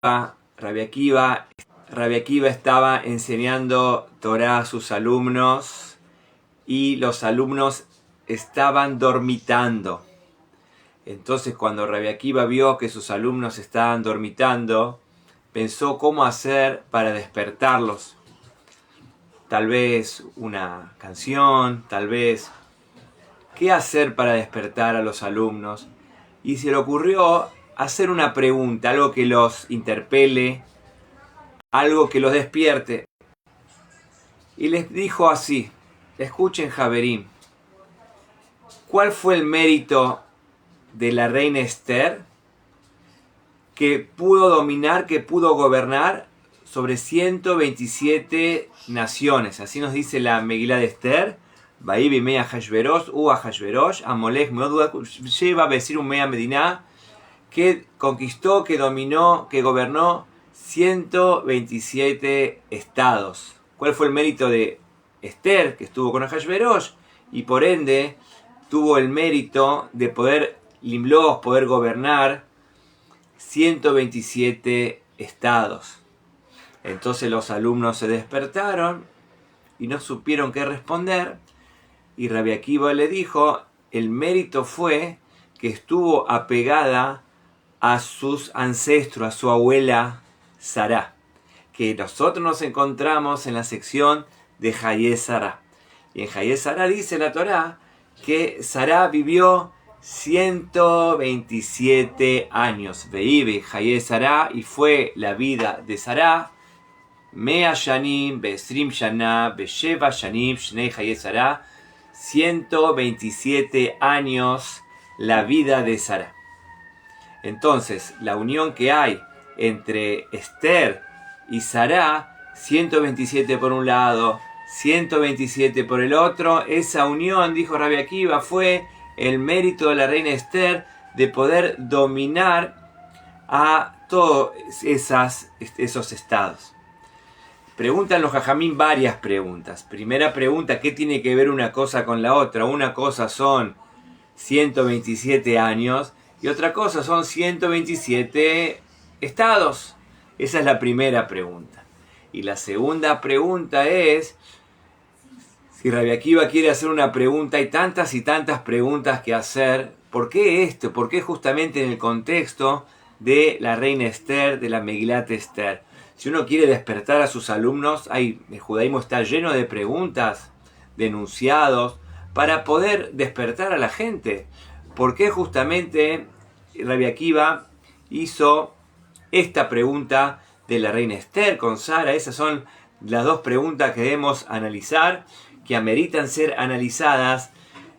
Rabbi Akiva estaba enseñando Torah a sus alumnos y los alumnos estaban dormitando. Entonces cuando Rabbi Akiva vio que sus alumnos estaban dormitando, pensó cómo hacer para despertarlos. Tal vez una canción, tal vez qué hacer para despertar a los alumnos. Y se le ocurrió hacer una pregunta, algo que los interpele, algo que los despierte. Y les dijo así: escuchen, Javerim, ¿cuál fue el mérito de la reina Esther que pudo dominar, que pudo gobernar sobre 127 naciones? Así nos dice la Megilá de Esther. Vaibi mea Hashverosh, u Hashverosh, Amolech meod lleva a decir un mea Medina, que conquistó, que dominó, que gobernó 127 estados. ¿Cuál fue el mérito de Esther, que estuvo con Hashverosh? Y por ende tuvo el mérito de poder Limloch, poder gobernar 127 estados. Entonces los alumnos se despertaron y no supieron qué responder. Y Rabbi Akiva le dijo: el mérito fue que estuvo apegada a sus ancestros, a su abuela Sará, que nosotros nos encontramos en la sección de Hayé Sará. Y en Hayé Sará dice la Torá que Sará vivió 127 años. Veibe Hayé Sará, y fue la vida de Sará Mea Shanim, Besrim Shana, Besheva Shanim, Shnei Hayé Sará, 127 años la vida de Sará. Entonces, la unión que hay entre Esther y Sará, 127 por un lado, 127 por el otro, esa unión, dijo Rabbi Akiva, fue el mérito de la reina Esther de poder dominar a todos esos estados. Preguntan los jajamín varias preguntas. Primera pregunta: ¿qué tiene que ver una cosa con la otra? Una cosa son 127 años y otra cosa son 127 estados. Esa es la primera pregunta. Y la segunda pregunta es: si Rabbi Akiva quiere hacer una pregunta, hay tantas y tantas preguntas que hacer. ¿Por qué esto? ¿Por qué justamente en el contexto de la reina Esther, de la Megilat Esther? Si uno quiere despertar a sus alumnos, el judaísmo está lleno de preguntas, de enunciados, para poder despertar a la gente. ¿Por qué justamente Rabbi Akiva hizo esta pregunta de la reina Esther con Sara? Esas son las dos preguntas que debemos analizar, que ameritan ser analizadas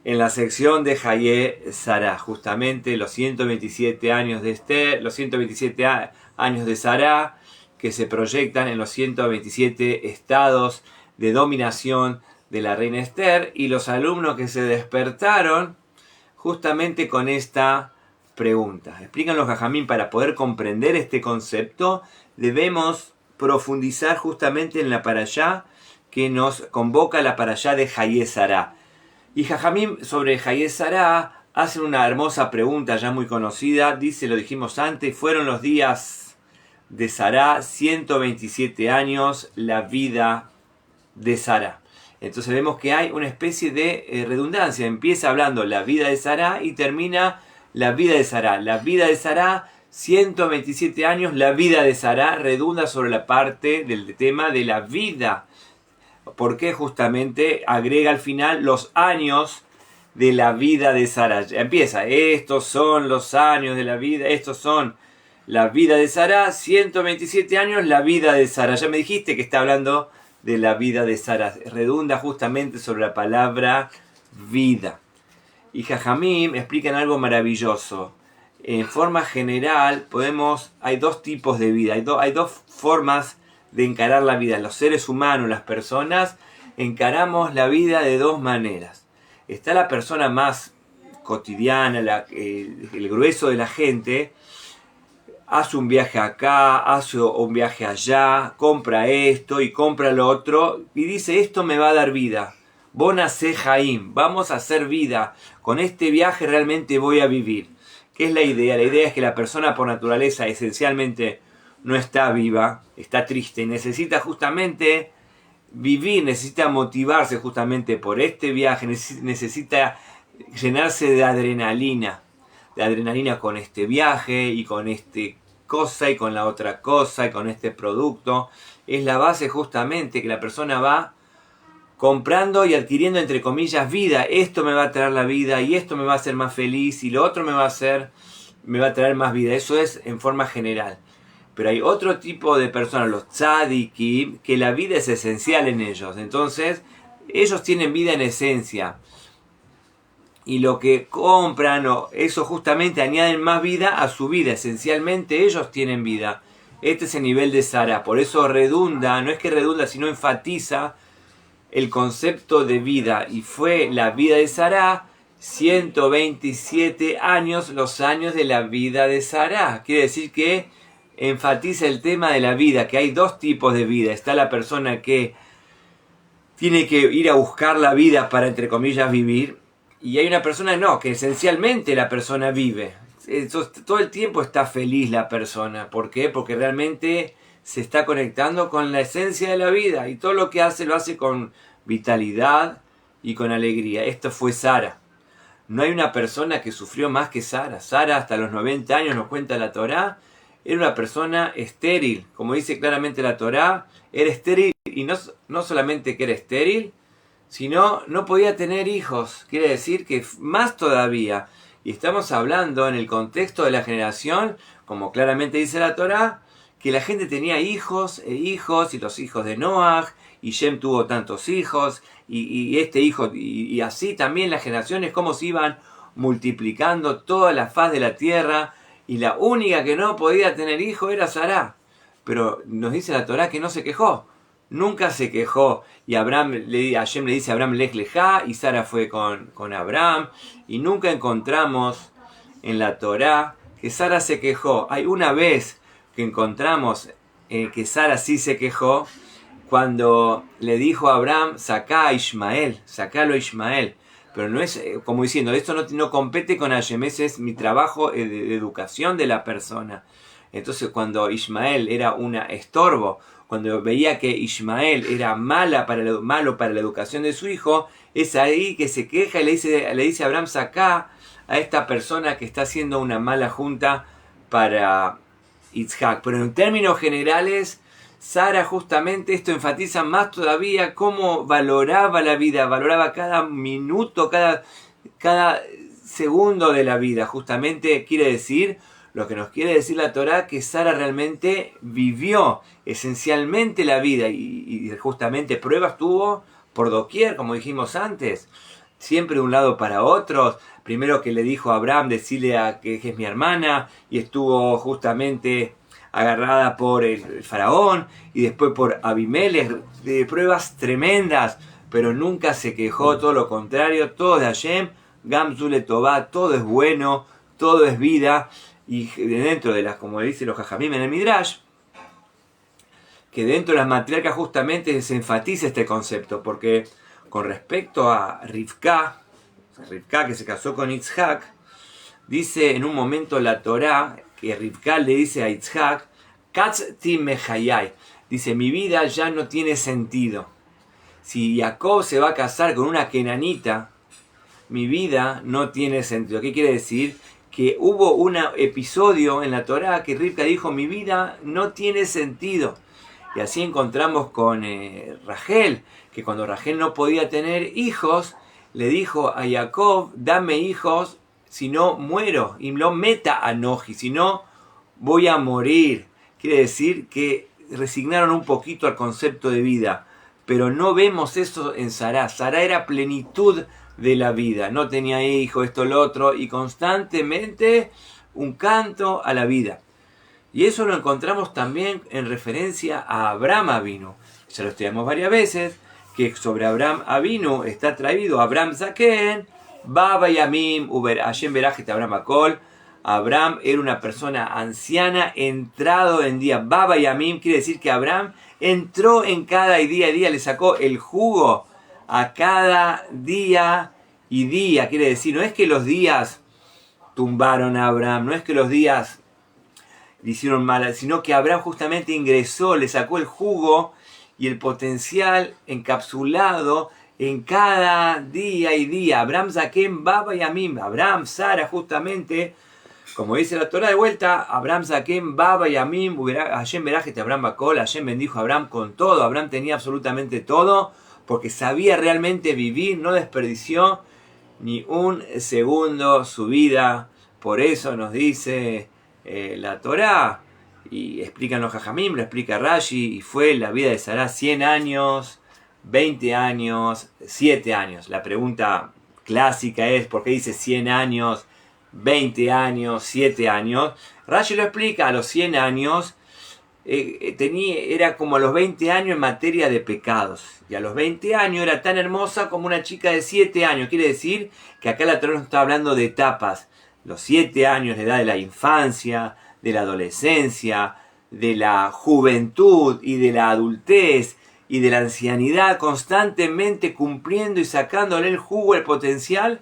en la sección de Hayé Sará. Justamente los 127 años de Esther, los 127 años de Sará, que se proyectan en los 127 estados de dominación de la reina Esther, y los alumnos que se despertaron justamente con esta pregunta. Explican los jajamín: para poder comprender este concepto debemos profundizar justamente en la parashá que nos convoca, la parashá de Hayé Sará. Y jajamín sobre Hayé Sará hacen una hermosa pregunta ya muy conocida. Dice, lo dijimos antes, fueron los días de Sará, 127 años la vida de Sará. Entonces vemos que hay una especie de redundancia. Empieza hablando la vida de Sará y termina la vida de Sará. La vida de Sará, 127 años, la vida de Sará, redunda sobre la parte del tema de la vida. Porque justamente agrega al final los años de la vida de Sará. Empieza, estos son los años de la vida, estos son la vida de Sará, 127 años, la vida de Sará. Ya me dijiste que está hablando de la vida de Sará. Redunda justamente sobre la palabra vida. Y Jajamim explican algo maravilloso. En forma general, hay dos tipos de vida. Hay dos formas de encarar la vida. Los seres humanos, las personas, encaramos la vida de dos maneras. Está la persona más cotidiana, el grueso de la gente. Hace un viaje acá, hace un viaje allá, compra esto y compra lo otro y dice, esto me va a dar vida. Bonase Jaim, vamos a hacer vida. Con este viaje realmente voy a vivir. ¿Qué es la idea? La idea es que la persona por naturaleza esencialmente no está viva, está triste, necesita justamente vivir, necesita motivarse justamente por este viaje, necesita llenarse de adrenalina con este viaje y con este cosa y con la otra cosa y con este producto. Es la base justamente que la persona va comprando y adquiriendo, entre comillas, vida. Esto me va a traer la vida y esto me va a hacer más feliz y lo otro me va a traer más vida. Eso es en forma general. Pero hay otro tipo de personas, los tzadikim, que la vida es esencial en ellos. Entonces, ellos tienen vida en esencia. Y lo que compran, eso justamente añaden más vida a su vida. Esencialmente ellos tienen vida. Este es el nivel de Sara. Por eso redunda, no es que redunda, sino enfatiza el concepto de vida. Y fue la vida de Sara 127 años, los años de la vida de Sara. Quiere decir que enfatiza el tema de la vida, que hay dos tipos de vida. Está la persona que tiene que ir a buscar la vida para, entre comillas, vivir. Y hay una persona que esencialmente la persona vive. Todo el tiempo está feliz la persona. ¿Por qué? Porque realmente se está conectando con la esencia de la vida. Y todo lo que hace, lo hace con vitalidad y con alegría. Esto fue Sara. No hay una persona que sufrió más que Sara. Sara, hasta los 90 años, nos cuenta la Torá, era una persona estéril. Como dice claramente la Torá, era estéril. Y no solamente que era estéril, sino no podía tener hijos. Quiere decir que más todavía. Y estamos hablando en el contexto de la generación, como claramente dice la Torá, que la gente tenía hijos e hijos, y los hijos de Noaj, y Shem tuvo tantos hijos, y este hijo, y así también las generaciones, cómo se iban multiplicando toda la faz de la tierra, y la única que no podía tener hijo era Sará. Pero nos dice la Torá que no se quejó. Nunca se quejó. Y Hashem le dice a Abraham, Lech Lejá, y Sara fue con Abraham. Y nunca encontramos en la Torá que Sara se quejó. Hay una vez que encontramos que Sara sí se quejó, cuando le dijo a Abraham, sacá a Ismael, sacalo a Ismael. Pero no es como diciendo, esto no compete con Hashem, ese es mi trabajo de educación de la persona. Entonces cuando Ismael era un estorbo, cuando veía que Ismael era malo para la educación de su hijo, es ahí que se queja y le dice a Abraham, sacá a esta persona que está haciendo una mala junta para Yitzhak. Pero en términos generales, Sara justamente esto enfatiza más todavía cómo valoraba la vida, valoraba cada minuto, cada segundo de la vida. Justamente quiere decir, lo que nos quiere decir la Torá, que Sara realmente vivió esencialmente la vida y justamente pruebas tuvo por doquier, como dijimos antes, siempre de un lado para otro. Primero que le dijo a Abraham, decirle que es mi hermana, y estuvo justamente agarrada por el faraón y después por Abimelech, de pruebas tremendas, pero nunca se quejó, todo lo contrario, todo de Hashem, Gamzu Letová, todo es bueno, todo es vida. Y dentro de las, como dicen los Jajamim en el Midrash, que dentro de las matriarcas justamente se enfatiza este concepto, porque con respecto a Rivka que se casó con Yitzhak, dice en un momento la Torá que Rivka le dice a Yitzhak, Katzti mechayai, dice, mi vida ya no tiene sentido. Si Jacob se va a casar con una kenanita, mi vida no tiene sentido. ¿Qué quiere decir? Que hubo un episodio en la Torá que Rivka dijo, mi vida no tiene sentido. Y así encontramos con Rachel, que cuando Rachel no podía tener hijos, le dijo a Jacob, dame hijos, si no muero, y lo meta a Noji, si no voy a morir. Quiere decir que resignaron un poquito al concepto de vida, pero no vemos eso en Sará. Sará era plenitud de la vida, no tenía hijo, esto, lo otro, y constantemente un canto a la vida. Y eso lo encontramos también en referencia a Abraham Avinu. Ya lo estudiamos varias veces, que sobre Abraham Avinu está traído Abraham Zaken, Baba Yamim, Uber Hashem Berajit Abraham Akol. Abraham era una persona anciana, entrado en día. Baba Yamim quiere decir que Abraham entró en cada día a día, le sacó el jugo a cada día y día. Quiere decir, no es que los días tumbaron a Abraham, no es que los días le hicieron mal, sino que Abraham justamente ingresó, le sacó el jugo y el potencial encapsulado en cada día y día. Abraham Zaken Baba y Amim, Abraham, Sara, justamente, como dice la Torah de vuelta, Abraham Zaken Baba y Amim, Hashem Berajete Abraham Bakol, Hashem bendijo a Abraham con todo. Abraham tenía absolutamente todo, porque sabía realmente vivir, no desperdició ni un segundo su vida. Por eso nos dice la Torah, y explican los Jajamim, lo explica Rashi, y fue la vida de Sará 100 años, 20 años, 7 años. La pregunta clásica es, ¿por qué dice 100 años, 20 años, 7 años? Rashi lo explica, a los 100 años era como a los 20 años en materia de pecados, y a los 20 años era tan hermosa como una chica de 7 años. Quiere decir que acá la Torah nos está hablando de etapas. Los 7 años, la edad de la infancia, de la adolescencia, de la juventud y de la adultez y de la ancianidad, constantemente cumpliendo y sacándole el jugo, el potencial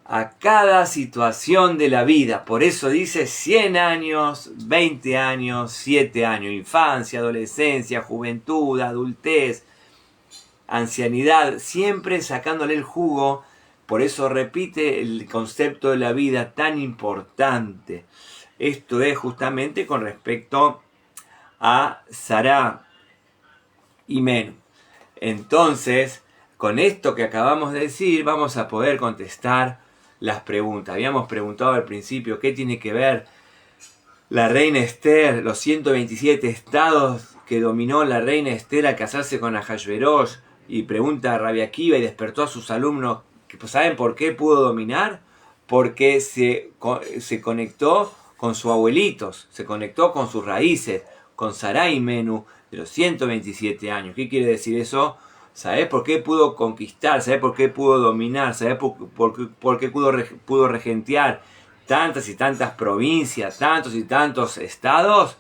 a cada situación de la vida. Por eso dice 100 años, 20 años, 7 años, infancia, adolescencia, juventud, adultez, ancianidad, siempre sacándole el jugo. Por eso repite el concepto de la vida tan importante. Esto es justamente con respecto a Sará y Menú. Entonces, con esto que acabamos de decir, vamos a poder contestar las preguntas. Habíamos preguntado al principio qué tiene que ver la reina Esther, los 127 estados que dominó la reina Esther al casarse con Ahasverosh, y pregunta a Rabbi Akiva y despertó a sus alumnos, ¿saben por qué pudo dominar? Porque se conectó con sus abuelitos, se conectó con sus raíces, con Sará y Menú de los 127 años. ¿Qué quiere decir eso? ¿Sabés por qué pudo conquistar? ¿Sabés por qué pudo dominar? ¿Sabés por qué pudo regentear tantas y tantas provincias, tantos y tantos estados?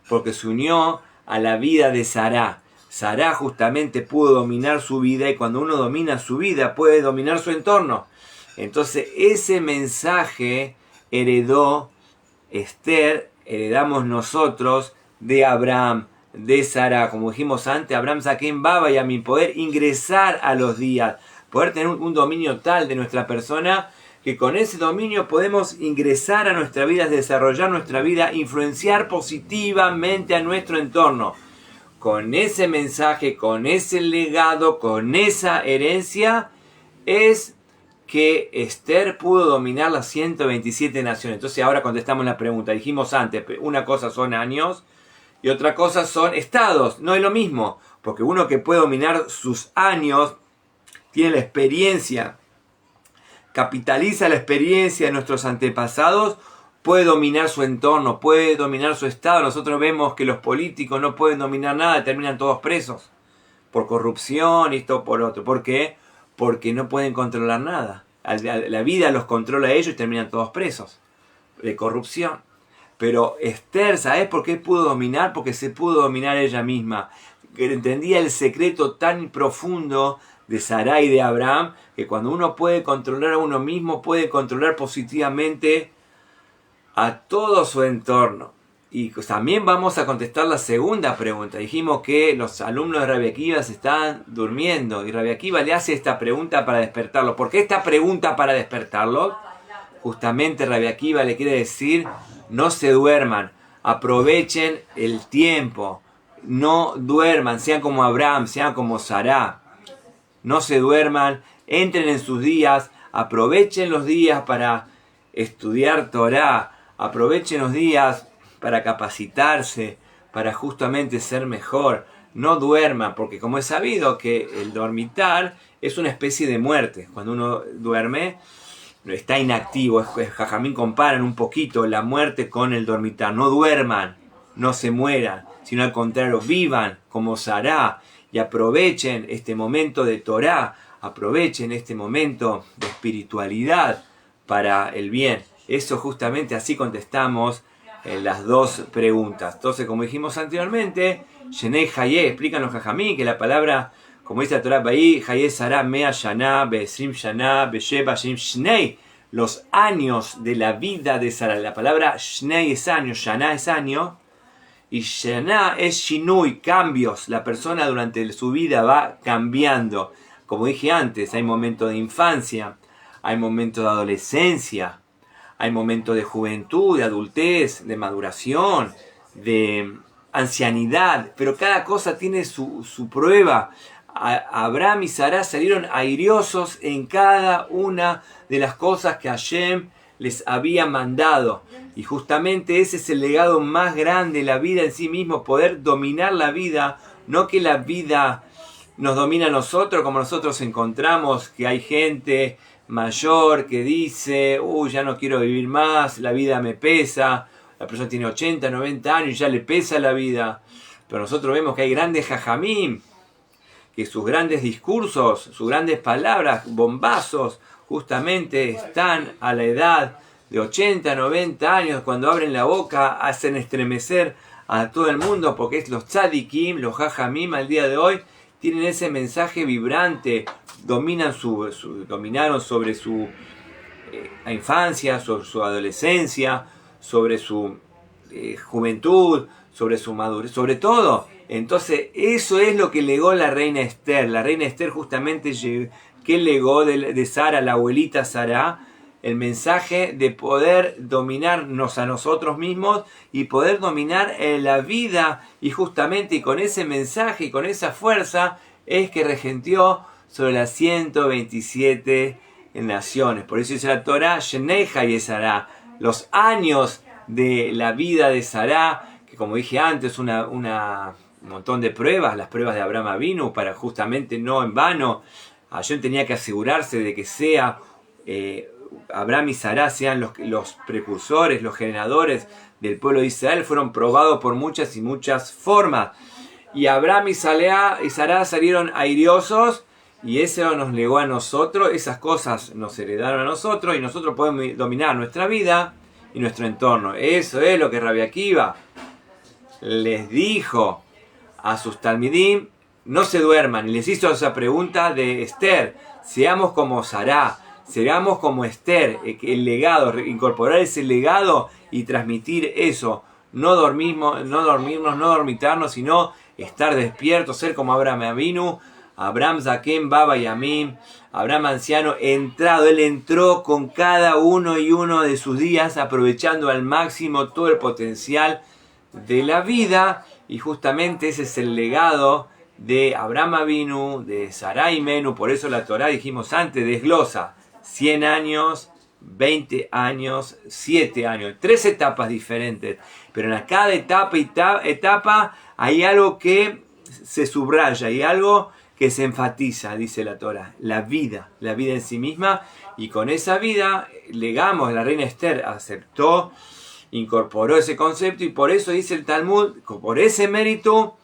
Porque se unió a la vida de Sará. Sará justamente pudo dominar su vida, y cuando uno domina su vida puede dominar su entorno. Entonces ese mensaje heredó Esther, heredamos nosotros de Abraham, de Sará. Como dijimos antes, Abraham Zaken Baba y a mi poder ingresar a los días, poder tener un dominio tal de nuestra persona que con ese dominio podemos ingresar a nuestra vida, desarrollar nuestra vida, influenciar positivamente a nuestro entorno. Con ese mensaje, con ese legado, con esa herencia, es que Esther pudo dominar las 127 naciones. Entonces ahora contestamos la pregunta. Dijimos antes, una cosa son años y otra cosa son estados. No es lo mismo, porque uno que puede dominar sus años tiene la experiencia, capitaliza la experiencia de nuestros antepasados, puede dominar su entorno, puede dominar su estado. Nosotros vemos que los políticos no pueden dominar nada, terminan todos presos por corrupción y esto por otro. ¿Por qué? Porque no pueden controlar nada. La vida los controla a ellos y terminan todos presos de corrupción. Pero Esther, ¿sabes por qué pudo dominar? Porque se pudo dominar ella misma. Que entendía el secreto tan profundo de Sará y de Abraham, que cuando uno puede controlar a uno mismo, puede controlar positivamente a todo su entorno. Y también vamos a contestar la segunda pregunta. Dijimos que los alumnos de Rabbi Akiva se estaban durmiendo, y Rabbi Akiva le hace esta pregunta para despertarlo. ¿Por qué esta pregunta para despertarlo? Justamente Rabbi Akiva le quiere decir: no se duerman, aprovechen el tiempo, no duerman, sean como Abraham, sean como Sará. No se duerman, entren en sus días, aprovechen los días para estudiar Torah, aprovechen los días para capacitarse, para justamente ser mejor. No duerman, porque como es sabido que el dormitar es una especie de muerte. Cuando uno duerme, está inactivo. Jajamín comparan un poquito la muerte con el dormitar. No duerman, no se mueran, sino al contrario, vivan como Sará y aprovechen este momento de Torah, aprovechen este momento de espiritualidad para el bien. Eso justamente así contestamos las dos preguntas. Entonces, como dijimos anteriormente, Shenei Hayé, explican los Jajamí que la palabra, como dice la Torah, Hayé Sará Mea Shana, Be'esrim Shana, Be'sheba Shem Shnei los años de la vida de Sara. La palabra Shnei es año, Shana es año, y Shana es Shinui, cambios. La persona durante su vida va cambiando. Como dije antes, hay momentos de infancia, hay momentos de adolescencia, hay momentos de juventud, de adultez, de maduración, de ancianidad, pero cada cosa tiene su prueba. Abraham y Sará salieron airiosos en cada una de las cosas que Hashem les había mandado. Y justamente ese es el legado más grande, la vida en sí mismo, poder dominar la vida, no que la vida nos domina a nosotros, como nosotros encontramos que hay gente mayor que dice, ya no quiero vivir más, la vida me pesa, la persona tiene 80, 90 años y ya le pesa la vida. Pero nosotros vemos que hay grandes jajamim, que sus grandes discursos, sus grandes palabras, bombazos, justamente están a la edad de 80, 90 años, cuando abren la boca hacen estremecer a todo el mundo, porque es los tzadikim, los jajamim al día de hoy, tienen ese mensaje vibrante, dominaron sobre su infancia, sobre su adolescencia, sobre su juventud, sobre su madurez, sobre todo. Entonces eso es lo que legó la reina Esther. La reina Esther justamente, que legó de Sara, la abuelita Sara, el mensaje de poder dominarnos a nosotros mismos y poder dominar la vida, y justamente con ese mensaje y con esa fuerza es que regenteó sobre las 127 naciones. Por eso dice la Torah, Sheneja y Sara, los años de la vida de Sara, que como dije antes, un montón de pruebas, las pruebas de Abraham Avinu, para justamente no en vano, Hashem tenía que asegurarse de que sea Abraham y Sara sean los precursores, los generadores del pueblo de Israel. Fueron probados por muchas y muchas formas. Y Abraham y Sara salieron airiosos, y eso nos legó a nosotros, esas cosas nos heredaron a nosotros, y nosotros podemos dominar nuestra vida y nuestro entorno. Eso es lo que Rabbi Akiva les dijo a sus talmidim: no se duerman. Y les hizo esa pregunta de Esther: seamos como Sará, seamos como Esther, el legado, incorporar ese legado y transmitir eso. No dormirnos, no dormitarnos, sino estar despiertos, ser como Abraham Avinu, Abraham Zaken, Baba Yamim, Abraham anciano, entrado. Él entró con cada uno y uno de sus días, aprovechando al máximo todo el potencial de la vida, y justamente ese es el legado de Abraham Avinu, de Sarai Menú. Por eso la Torah, dijimos antes, desglosa 100 años, 20 años, 7 años, 3 etapas diferentes, pero en cada etapa hay algo que se subraya, hay algo que se enfatiza, dice la Torah: la vida en sí misma. Y con esa vida legamos, la reina Esther aceptó, incorporó ese concepto, y por eso dice el Talmud, por ese mérito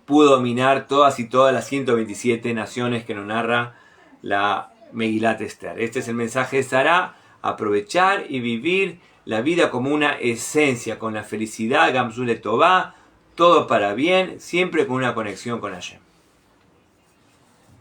pudo dominar todas las 127 naciones que nos narra la Megilat Esther. Este es el mensaje de Sará: aprovechar y vivir la vida como una esencia, con la felicidad, Gamzule Tová, todo para bien, siempre con una conexión con Hashem.